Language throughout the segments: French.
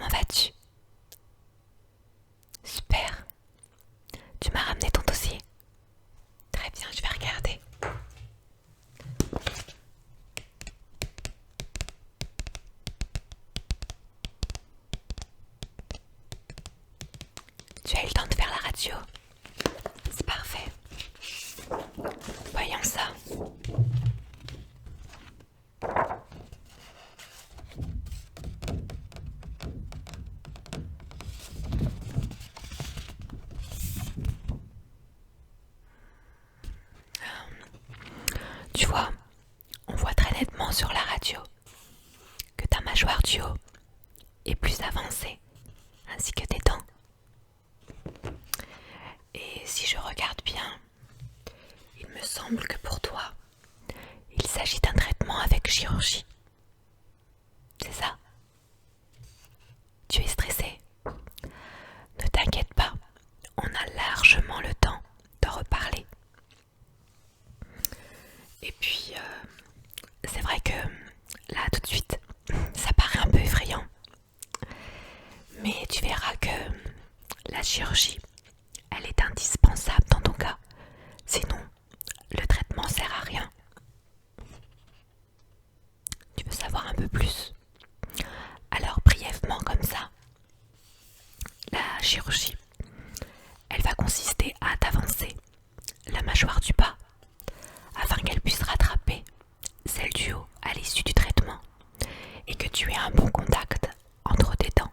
comment vas-tu? Super. Tu m'as ramené ton dossier? Très bien, je vais regarder. Tu as eu le temps de faire la radio? C'est parfait. Voyons ça. Tu vois, on voit très nettement sur la radio que ta mâchoire du haut est plus avancée, ainsi que tes dents. Et si je regarde bien, il me semble que pour toi, il s'agit d'un traitement avec chirurgie. C'est ça? Tu es stressé? Ne t'inquiète pas, on a largement le temps de reparler. Et puis, c'est vrai que là, tout de suite, ça paraît un peu effrayant. Mais tu verras que la chirurgie, elle est indispensable dans ton cas. Sinon, le traitement sert à rien. Tu veux savoir un peu plus? Alors, brièvement comme ça, la chirurgie, elle va consister à t'avancer la mâchoire du bas afin qu'elle puisse rattraper celle du haut à l'issue du traitement et que tu aies un bon contact entre tes dents.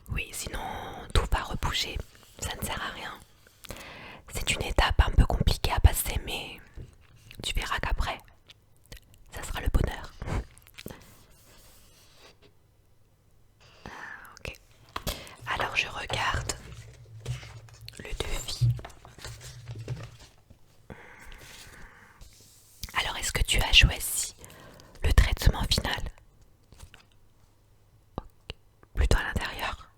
Oui, sinon tout va rebouger, ça ne sert à rien. C'est une étape un peu compliquée à passer, mais tu verras qu'après, ça sera le bonheur. Ok. Alors je regarde le devis. Alors est-ce que tu as choisi le traitement final? Plutôt à l'intérieur?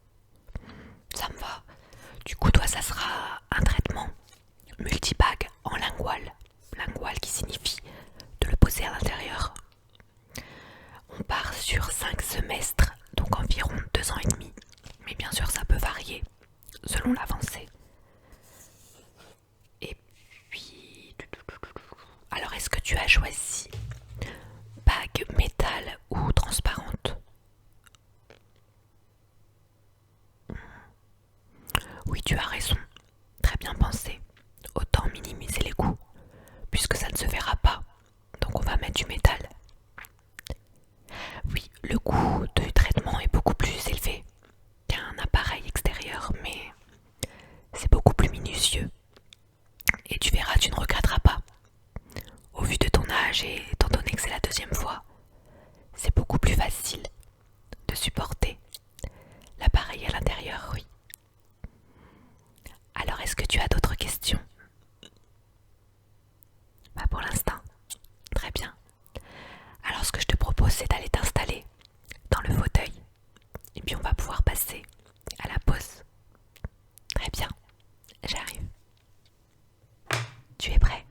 Ça me va. Du coup, toi, ça sera un traitement multibague en lingual. Lingual qui signifie de le poser à l'intérieur. On part sur 5 semestres, donc environ 2 ans et demi. Mais bien sûr, ça peut varier selon l'avancée. Et puis... Alors, est-ce que tu as choisi bague métal ou transparente? Oui, tu as raison. Très bien pensé. Autant minimiser les coûts, puisque ça ne se verra pas. Donc on va mettre du métal. Oui, le coût du traitement est beaucoup plus élevé qu'un appareil extérieur, mais c'est beaucoup plus minutieux. Et tu verras, tu ne regretteras pas. Au vu de ton âge et étant donné que c'est la deuxième fois, c'est beaucoup plus facile de supporter l'appareil à l'intérieur, oui. Alors est-ce que tu as d'autres questions? Pas pour l'instant. Très bien. Alors ce que je te propose, c'est d'aller t'installer dans le fauteuil. Et puis on va pouvoir passer à la pause. Très bien, j'arrive. Tu es prêt?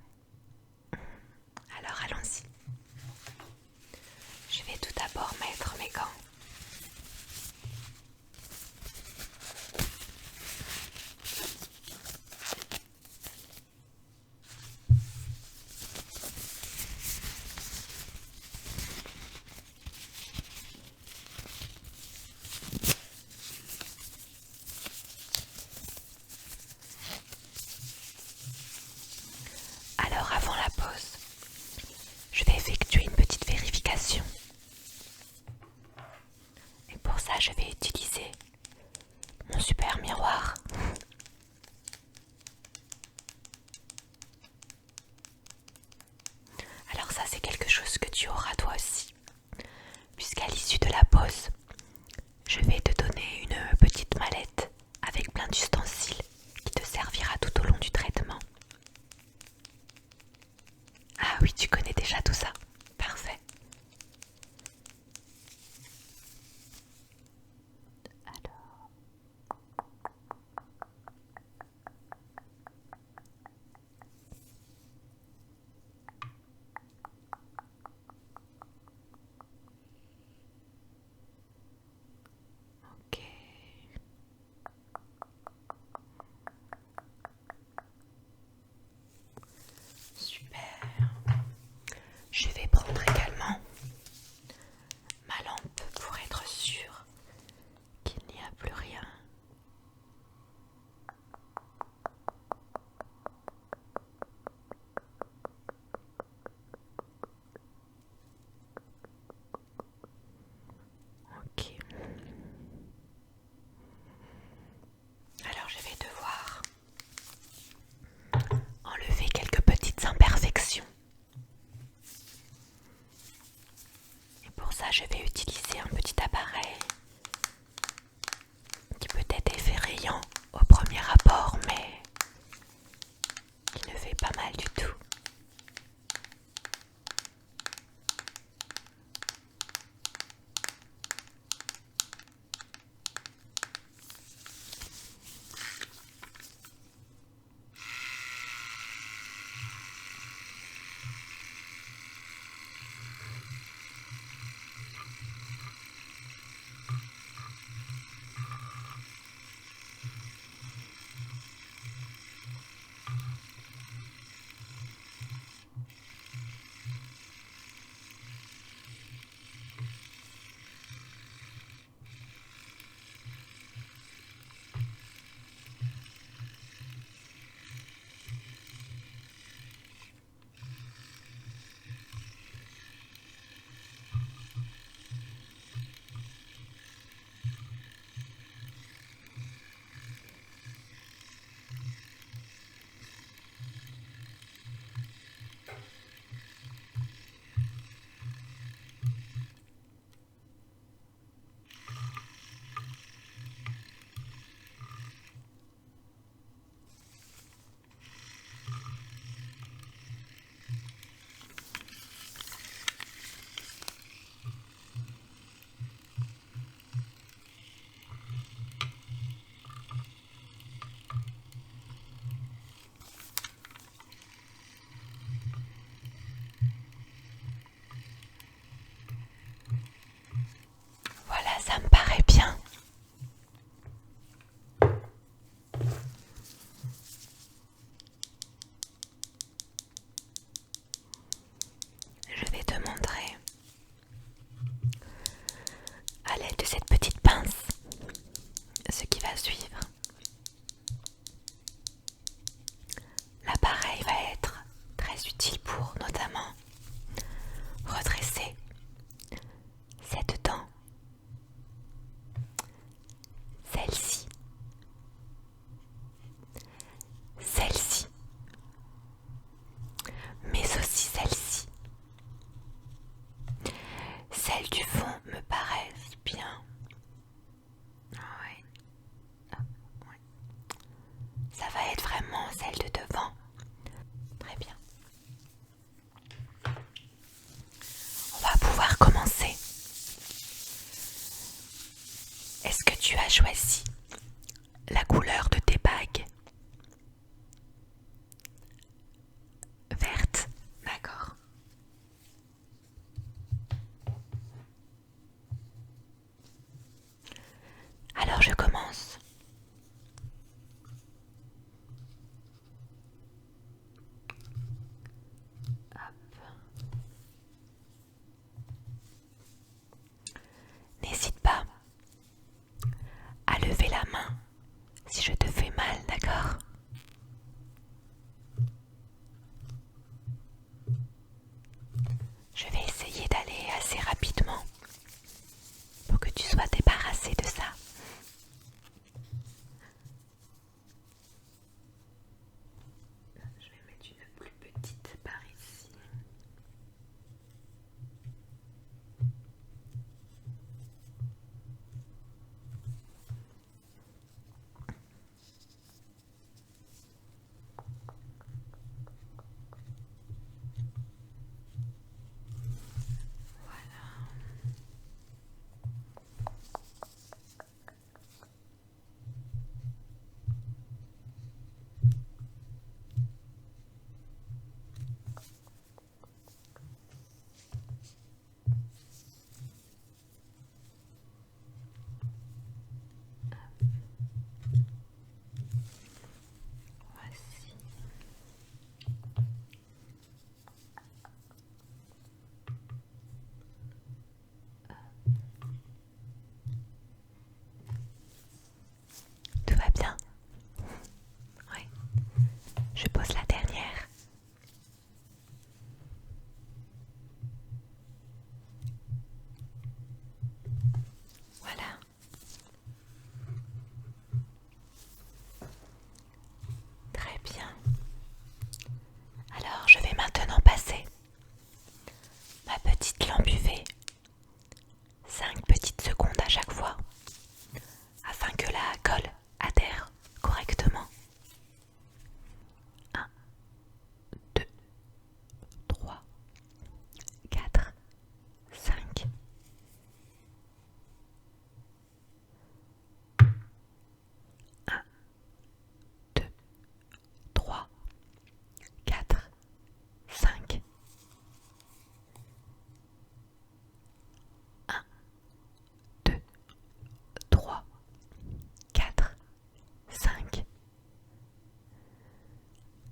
Alors allons-y. Je vais tout d'abord mettre mes gants. Alors avant la pause, je vais effectuer une petite vérification. Et pour ça, je vais utiliser mon super miroir. Alors ça, c'est quelque chose que tu auras toi aussi, puisqu'à l'issue de la pause, je vais te donner une petite mallette avec plein d'ustensiles qui te servira tout au long du traitement. Ah oui, tu connais déjà tout ça. Parfait. Alors... Est-ce que tu as choisi la couleur de tes bagues? Verte, d'accord. Alors je commence. N'hésite pas à lever la main si je te fais mal, d'accord? Je vais essayer d'aller assez rapidement pour que tu sois débarrassé de ça. Je vais mettre une plus petite par ici. Voici. Tout va bien? Oui. Je pose la dernière. Voilà. Très bien. Alors je vais maintenant passer ma petite lampe UV. 5 petites secondes à chaque fois afin que la colle adhère correctement. 1, 2, 3, 4, 5. 1, 2, 3, 4, 5. 1, 2, 3, 4, 5.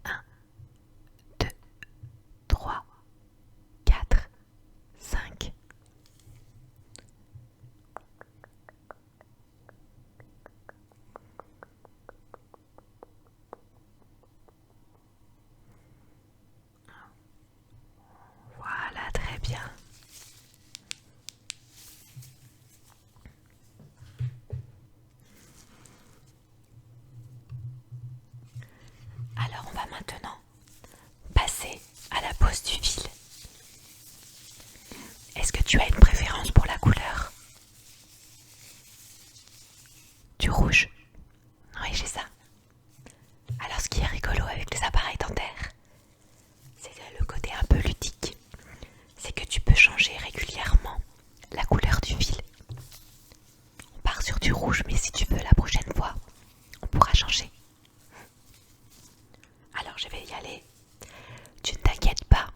1, 2, 3, 4, 5. Voilà, très bien. Alors on va maintenant passer à la pose du fil. Est-ce que tu as une préférence pour la couleur? Du rouge? Oui, j'ai ça. Alors ce qui est rigolo avec les appareils dentaires, c'est le côté un peu ludique. C'est que tu peux changer régulièrement la couleur du fil. On part sur du rouge, mais si tu veux la prochaine fois, on pourra changer. Alors je vais y aller. Tu ne t'inquiètes pas.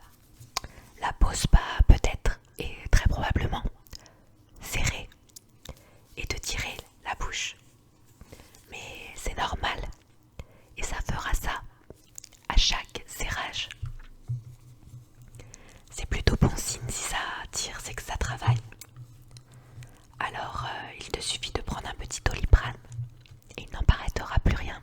La pose va peut-être et très probablement serrer et te tirer la bouche. Mais c'est normal et ça fera ça à chaque serrage. C'est plutôt bon signe si ça tire, c'est que ça travaille. Alors il te suffit de prendre un petit Doliprane et il n'en paraîtra plus rien.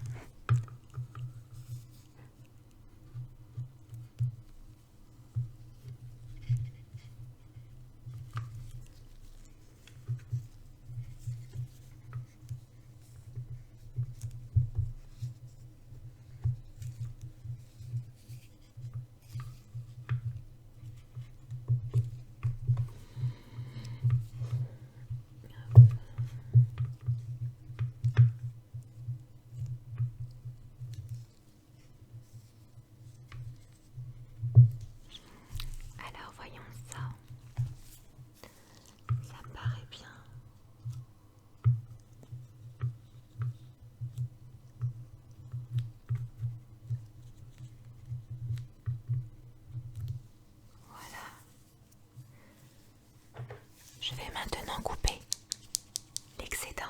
Je vais maintenant couper l'excédent.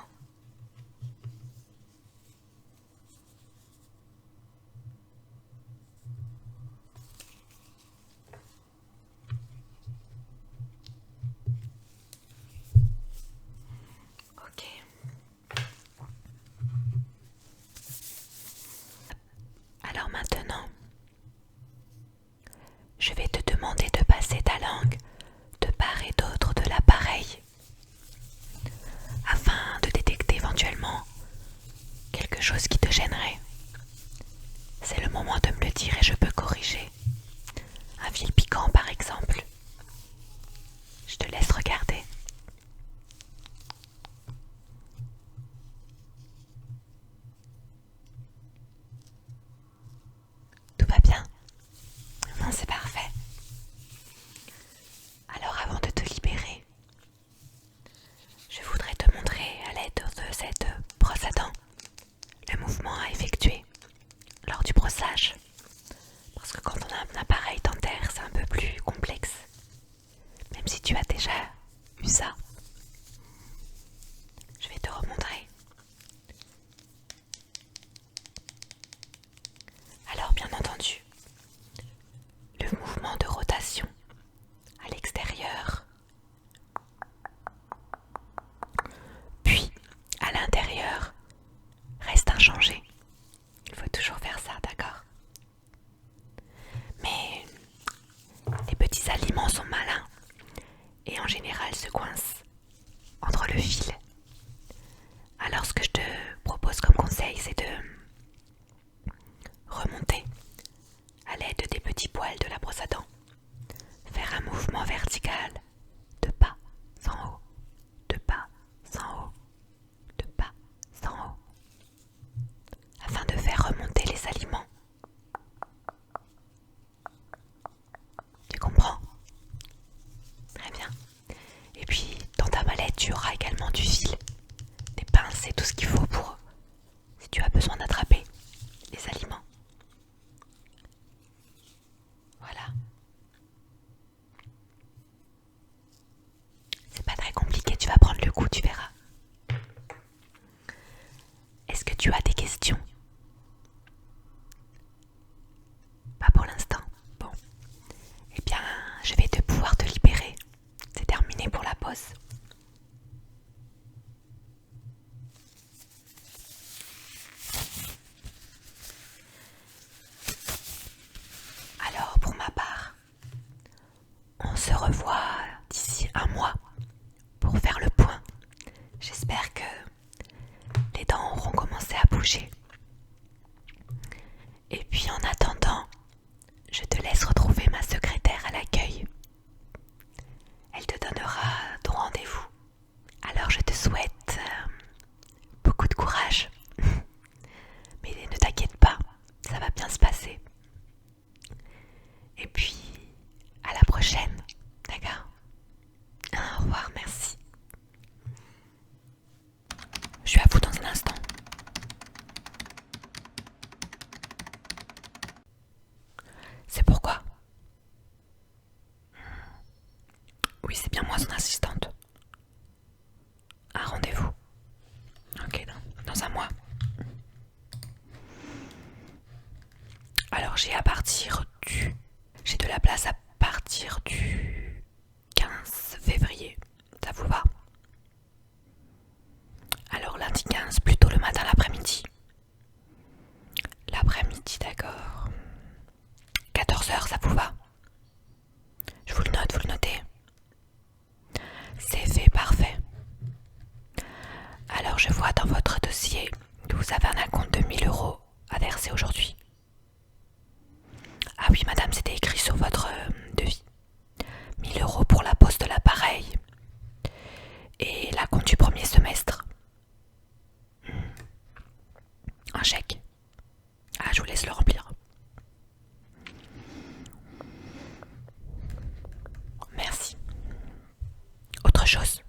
Ok. Alors maintenant, je vais te demander de passer ta langue de part et d'autre de l'appareil afin de détecter éventuellement quelque chose qui te gênerait. C'est le moment de me le dire et je peux corriger. Un fil piquant par exemple. Je te laisse regarder. Tout va bien? Non, c'est parfait. Alors avant de te libérer, je voudrais te montrer à l'aide de cette brosse à dents le mouvement à effectuer lors du brossage. Parce que quand on a un appareil dentaire, c'est un peu plus complexe. Même si tu as déjà eu ça, je vais te remontrer. Alors bien entendu, le mouvement de rotation à l'extérieur, puis à l'intérieur, reste inchangé. Il faut toujours faire ça, d'accord? Mais les petits aliments sont malins et en général se coincent entre le fil. Alors ce que je te propose comme conseil, c'est de remonter à l'aide des petits poils de la brosse à dents, faire un mouvement vertical de bas en haut, de bas en haut, de bas en haut, afin de faire remonter les aliments. Tu comprends? Très bien. Et puis dans ta mallette, tu auras également du fil, des pinces et tout ce qu'il faut pour si tu as besoin d'attraper les aliments. Voilà. C'est pas très compliqué, tu vas prendre le coup, tu verras. Est-ce que tu as des questions? Pas pour l'instant. Bon. Eh bien, je vais pouvoir te libérer. C'est terminé pour la pause. Alors, pour ma part, on se revoit d'ici un mois pour faire le point. J'espère que les dents auront commencé à bouger. Et puis en attendant, je te laisse retrouver ma secrétaire à l'accueil. Elle te donnera ton rendez-vous. Alors je te souhaite beaucoup de courage. Mais ne t'inquiète pas, ça va bien se passer. Et puis, à la prochaine, d'accord? Au revoir, merci. Je suis à vous dans un instant. C'est pourquoi? Oui, c'est bien moi son assistante. Un rendez-vous. Ok, dans un mois. Alors j'ai J'ai de la place à partir du 15 février. Ça vous va? Alors lundi 15, plutôt le matin, l'après-midi. L'après-midi, d'accord. 14h, ça vous va? Je vous le note, vous le notez? C'est fait, parfait. Alors je vois dans votre dossier que vous avez un acompte de 1 000 € à verser aujourd'hui. Ah oui madame, c'était écrit sur votre devis. 1 000 € pour la pose de l'appareil et l'acompte du premier semestre. Un chèque. Ah, je vous laisse le remplir. Merci. Autre chose?